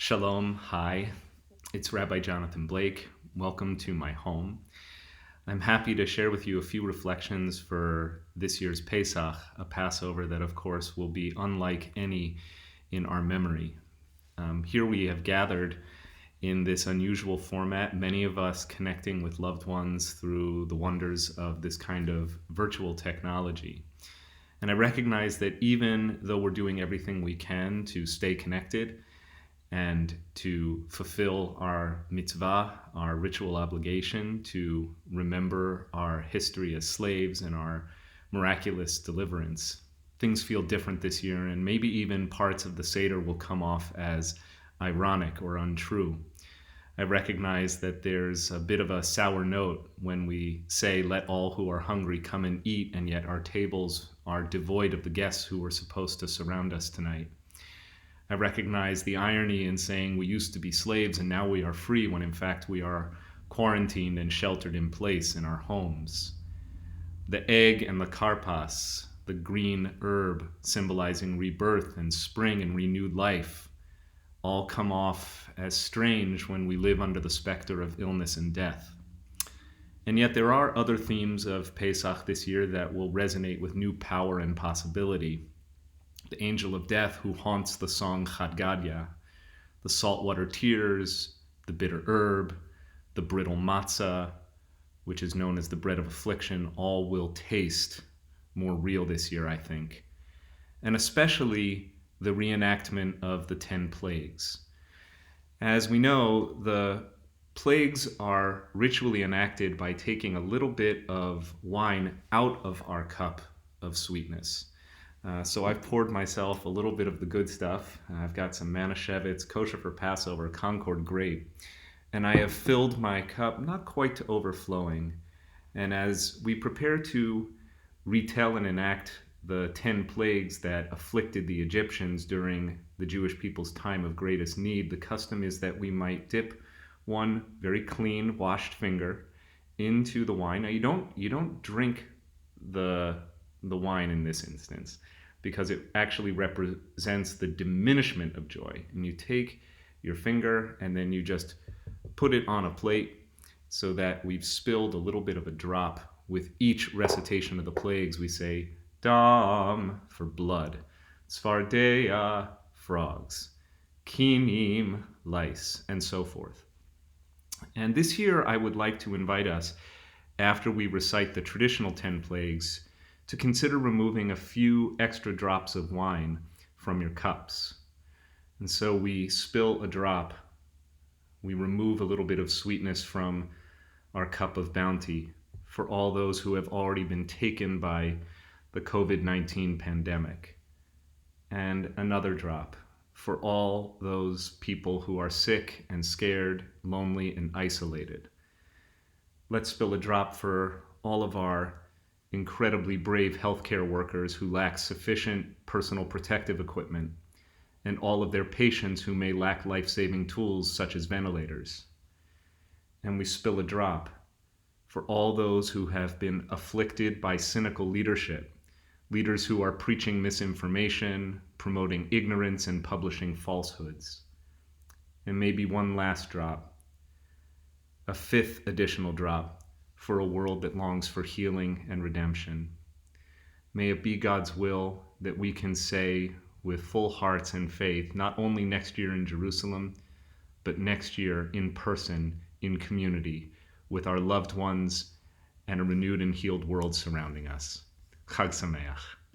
Shalom, hi. It's Rabbi Jonathan Blake. Welcome to my home. I'm happy to share with you a few reflections for this year's Pesach, a Passover that, of course, will be unlike any in our memory. Here we have gathered in this unusual format, many of us connecting with loved ones through the wonders of this kind of virtual technology. And I recognize that even though we're doing everything we can to stay connected, and to fulfill our mitzvah, our ritual obligation to remember our history as slaves and our miraculous deliverance. Things feel different this year, and maybe even parts of the Seder will come off as ironic or untrue. I recognize that there's a bit of a sour note when we say, let all who are hungry come and eat, and yet our tables are devoid of the guests who were supposed to surround us tonight. I recognize the irony in saying we used to be slaves and now we are free, when in fact we are quarantined and sheltered in place in our homes. The egg and the karpas, the green herb symbolizing rebirth and spring and renewed life, all come off as strange when we live under the specter of illness and death. And yet there are other themes of Pesach this year that will resonate with new power and possibility. The angel of death who haunts the song Chad Gadya, the saltwater tears, the bitter herb, the brittle matzah, which is known as the bread of affliction, all will taste more real this year, I think. And especially the reenactment of the 10 plagues. As we know, the plagues are ritually enacted by taking a little bit of wine out of our cup of sweetness. So I've poured myself a little bit of the good stuff. I've got some Manischewitz, kosher for Passover, Concord grape. And I have filled my cup, not quite to overflowing. And as we prepare to retell and enact the 10 plagues that afflicted the Egyptians during the Jewish people's time of greatest need, the custom is that we might dip one very clean, washed finger into the wine. Now, you don't drink the wine in this instance, because it actually represents the diminishment of joy. And you take your finger and then you just put it on a plate so that we've spilled a little bit of a drop. With each recitation of the plagues, we say, Dam, for blood, Tzfardeya, frogs, Kinim, lice, and so forth. And this year, I would like to invite us, after we recite the traditional 10 plagues, to consider removing a few extra drops of wine from your cups. And so we spill a drop. We remove a little bit of sweetness from our cup of bounty for all those who have already been taken by the COVID-19 pandemic. And another drop for all those people who are sick and scared, lonely and isolated. Let's spill a drop for all of our incredibly brave healthcare workers who lack sufficient personal protective equipment, and all of their patients who may lack life-saving tools such as ventilators. And we spill a drop for all those who have been afflicted by cynical leadership, leaders who are preaching misinformation, promoting ignorance, and publishing falsehoods. And maybe one last drop, a fifth additional drop, for a world that longs for healing and redemption. May it be God's will that we can say with full hearts and faith, not only next year in Jerusalem, but next year in person, in community, with our loved ones and a renewed and healed world surrounding us. Chag Sameach.